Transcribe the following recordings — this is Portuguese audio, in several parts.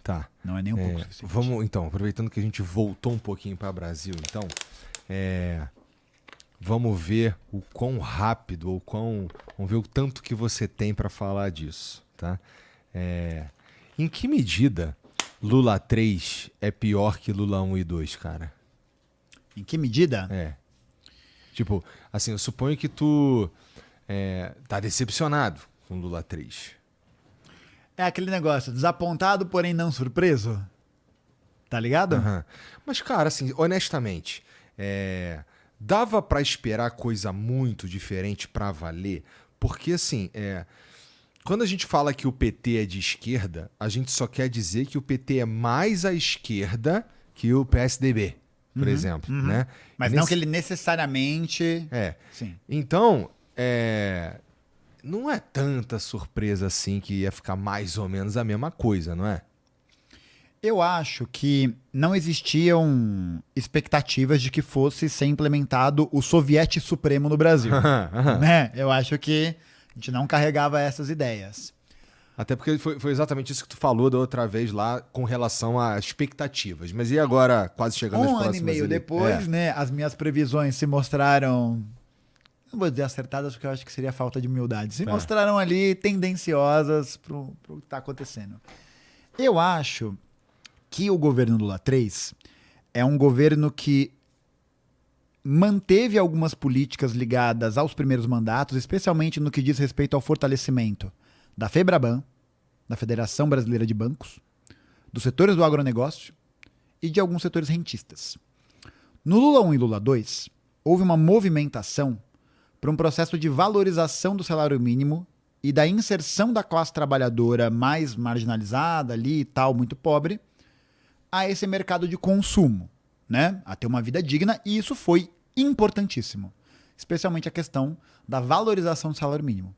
Tá. Não é nem um pouco suficiente. Vamos, então, aproveitando que a gente voltou um pouquinho para o Brasil, então, vamos ver o quão rápido, vamos ver o tanto que você tem para falar disso, tá? Em que medida Lula 3 é pior que Lula 1 e 2, cara? Em que medida? Tipo, assim, eu suponho que tu tá decepcionado com Lula 3. É aquele negócio, desapontado, porém não surpreso. Tá ligado? Uhum. Mas, cara, assim, honestamente, dava pra esperar coisa muito diferente pra valer? Porque, assim, quando a gente fala que o PT é de esquerda, a gente só quer dizer que o PT é mais à esquerda que o PSDB, por exemplo, né? Mas não que ele necessariamente... Sim. Então, não é tanta surpresa assim que ia ficar mais ou menos a mesma coisa, não é? Eu acho que não existiam expectativas de que fosse ser implementado o Soviete Supremo no Brasil. Né? Eu acho que a gente não carregava essas ideias. Até porque foi exatamente isso que tu falou da outra vez lá com relação às expectativas. Mas e agora, quase chegando às próximas... Um ano e meio depois, né, as minhas previsões se mostraram... Não vou dizer acertadas, porque eu acho que seria falta de humildade. Se mostraram ali tendenciosas pro que está acontecendo. Eu acho que o governo Lula 3 é um governo que manteve algumas políticas ligadas aos primeiros mandatos, especialmente no que diz respeito ao fortalecimento da FEBRABAN, da Federação Brasileira de Bancos, dos setores do agronegócio e de alguns setores rentistas. No Lula 1 e Lula 2, houve uma movimentação para um processo de valorização do salário mínimo e da inserção da classe trabalhadora mais marginalizada ali e tal, muito pobre, a esse mercado de consumo, né? A ter uma vida digna, e isso foi importantíssimo. Especialmente a questão da valorização do salário mínimo.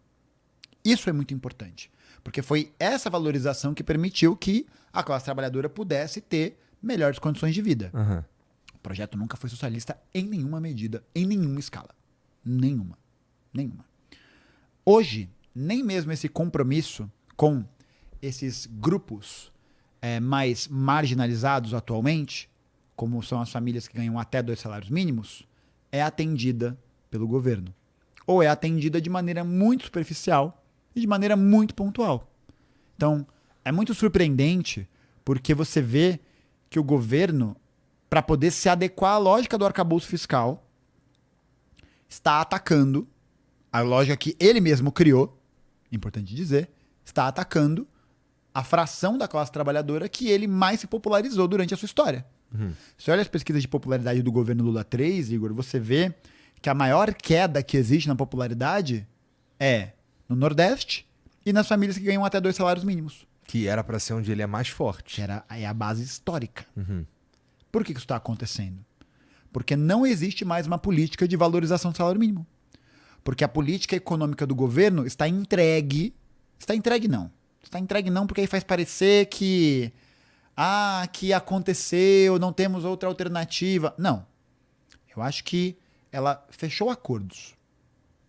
Isso é muito importante, porque foi essa valorização que permitiu que a classe trabalhadora pudesse ter melhores condições de vida. Uhum. O projeto nunca foi socialista em nenhuma medida, em nenhuma escala. Nenhuma. Hoje, nem mesmo esse compromisso com esses grupos mais marginalizados atualmente, como são as famílias que ganham até 2 salários mínimos, é atendida pelo governo. Ou é atendida de maneira muito superficial e de maneira muito pontual. Então, é muito surpreendente porque você vê que o governo, para poder se adequar à lógica do arcabouço fiscal, está atacando a lógica que ele mesmo criou, importante dizer, está atacando a fração da classe trabalhadora que ele mais se popularizou durante a sua história. Você olha as pesquisas de popularidade do governo Lula 3, Igor, você vê que a maior queda que existe na popularidade é no Nordeste e nas famílias que ganham até 2 salários mínimos. Que era para ser onde ele é mais forte. Que é a base histórica. Por que isso está acontecendo? Porque não existe mais uma política de valorização do salário mínimo. Porque a política econômica do governo está entregue. Está entregue não, porque aí faz parecer que aconteceu, não temos outra alternativa. Não. Eu acho que ela fechou acordos.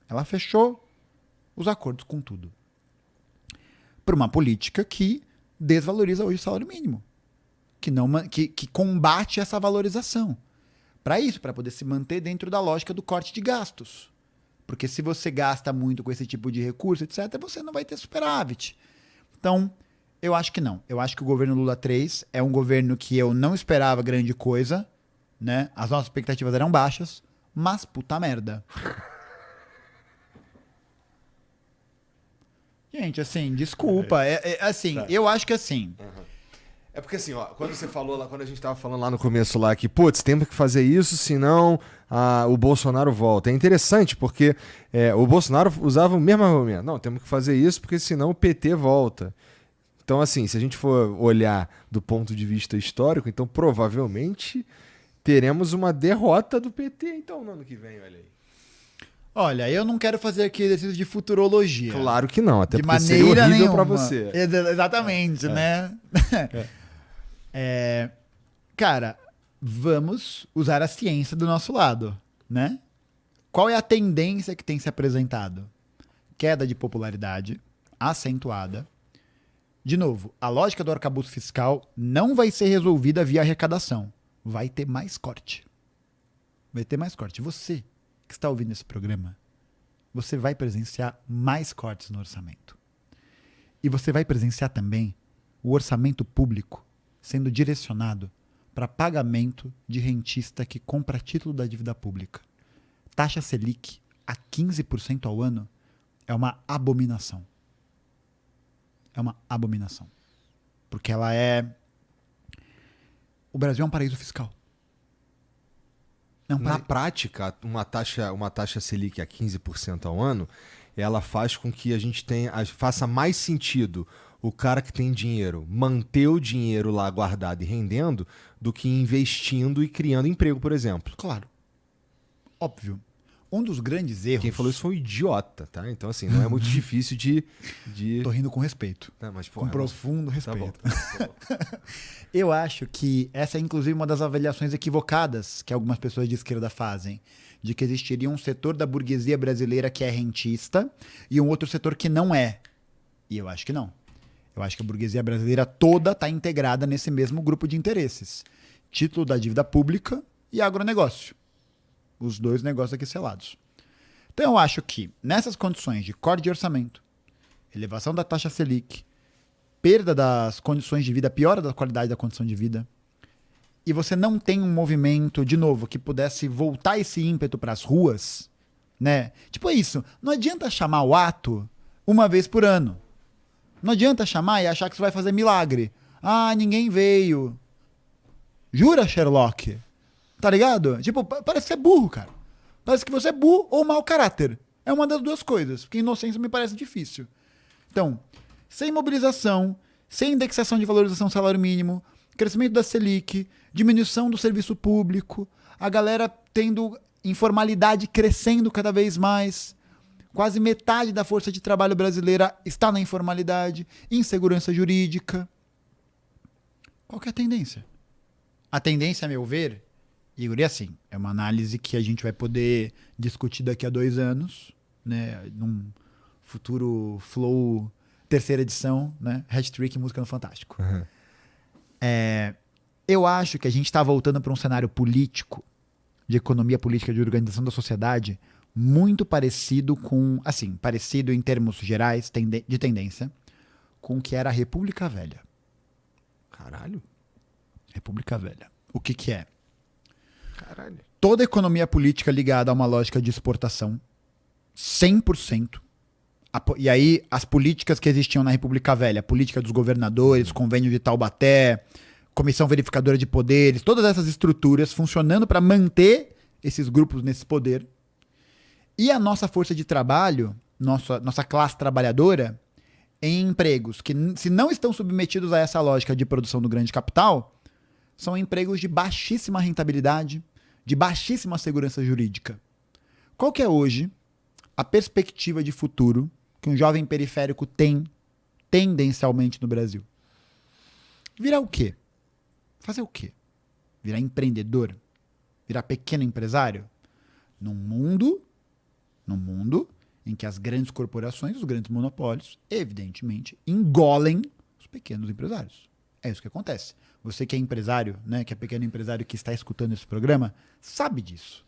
Ela fechou os acordos com tudo. Por uma política que desvaloriza hoje o salário mínimo. Que combate essa valorização. Para isso, para poder se manter dentro da lógica do corte de gastos. Porque se você gasta muito com esse tipo de recurso, etc., você não vai ter superávit. Então, eu acho que não. Eu acho que o governo Lula 3 é um governo que eu não esperava grande coisa, né? As nossas expectativas eram baixas, mas puta merda. Gente, assim, desculpa. Eu acho que assim... É porque assim, ó, quando você falou lá, quando a gente tava falando lá no começo lá que, putz, temos que fazer isso, senão o Bolsonaro volta. É interessante porque o Bolsonaro usava o mesmo argumento. Não, temos que fazer isso porque senão o PT volta. Então, assim, se a gente for olhar do ponto de vista histórico, então provavelmente teremos uma derrota do PT, então, no ano que vem, olha aí. Olha, eu não quero fazer aqui exercício de futurologia. Claro que não, até de porque seria maneira horrível nenhuma. pra você. Exatamente, né? Cara, vamos usar a ciência do nosso lado, né? Qual é a tendência que tem se apresentado? Queda de popularidade acentuada De novo, a lógica do arcabouço fiscal não vai ser resolvida via arrecadação. Vai ter mais corte. Vai ter mais corte. Você que está ouvindo esse programa, você vai presenciar mais cortes no orçamento. E você vai presenciar também o orçamento público sendo direcionado para pagamento de rentista que compra título da dívida pública. Taxa Selic a 15% ao ano é uma abominação. É uma abominação. Porque ela é... O Brasil é um paraíso fiscal. Na prática, uma taxa Selic a 15% ao ano, ela faz com que a gente faça mais sentido o cara que tem dinheiro manter o dinheiro lá guardado e rendendo do que investindo e criando emprego, por exemplo. Claro. Óbvio. Um dos grandes erros... Quem falou isso foi um idiota, tá? Então, assim, não é muito difícil de... Tô rindo com respeito. Tá, mas, com profundo respeito. Tá bom. Eu acho que essa é, inclusive, uma das avaliações equivocadas que algumas pessoas de esquerda fazem, de que existiria um setor da burguesia brasileira que é rentista e um outro setor que não é. E eu acho que não. Eu acho que a burguesia brasileira toda está integrada nesse mesmo grupo de interesses. Título da dívida pública e agronegócio. Os dois negócios aqui selados. Então eu acho que nessas condições de corte de orçamento, elevação da taxa Selic, perda das condições de vida, piora da qualidade da condição de vida, e você não tem um movimento, de novo, que pudesse voltar esse ímpeto para as ruas, né? Tipo isso, não adianta chamar o ato uma vez por ano. Não adianta chamar e achar que isso vai fazer milagre. Ah, ninguém veio. Jura, Sherlock? Tá ligado? Tipo, parece que você é burro, cara. Parece que você é burro ou mau caráter. É uma das duas coisas, porque inocência me parece difícil. Então, sem mobilização, sem indexação de valorização do salário mínimo, crescimento da Selic, diminuição do serviço público, a galera tendo informalidade crescendo cada vez mais, quase metade da força de trabalho brasileira está na informalidade, insegurança jurídica. Qual que é a tendência? A tendência, a meu ver, Igor, é assim, é uma análise que a gente vai poder discutir daqui a 2 anos, né, num futuro Flow terceira edição, né, Hat-Trick Música no Fantástico. Uhum. Eu acho que a gente está voltando para um cenário político, de economia política, de organização da sociedade, muito parecido com, assim, parecido em termos gerais, de tendência, com o que era a República Velha. Caralho. República Velha. O que que é? Caralho. Toda a economia política ligada a uma lógica de exportação, 100%. E aí, as políticas que existiam na República Velha, a política dos governadores, convênio de Taubaté, comissão verificadora de poderes, todas essas estruturas funcionando para manter esses grupos nesse poder. E a nossa força de trabalho, nossa classe trabalhadora, em empregos que, se não estão submetidos a essa lógica de produção do grande capital, são empregos de baixíssima rentabilidade, de baixíssima segurança jurídica. Qual que é hoje a perspectiva de futuro que um jovem periférico tem tendencialmente no Brasil? Virar o quê? Fazer o quê? Virar empreendedor? Virar pequeno empresário? Num mundo em que as grandes corporações, os grandes monopólios, evidentemente, engolem os pequenos empresários. É isso que acontece. Você que é empresário, né, que é pequeno empresário que está escutando esse programa, sabe disso.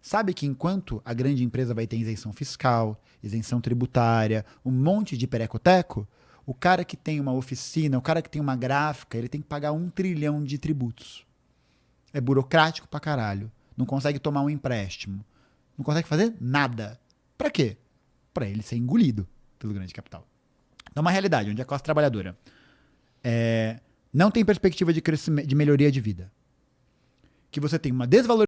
Sabe que enquanto a grande empresa vai ter isenção fiscal, isenção tributária, um monte de perecoteco, o cara que tem uma oficina, o cara que tem uma gráfica, ele tem que pagar 1 trilhão de tributos. É burocrático pra caralho. Não consegue tomar um empréstimo. Não consegue fazer nada. Pra quê? Pra ele ser engolido pelo grande capital. Então, uma realidade onde a classe trabalhadora não tem perspectiva de crescimento, de melhoria de vida. Que você tem uma desvalorização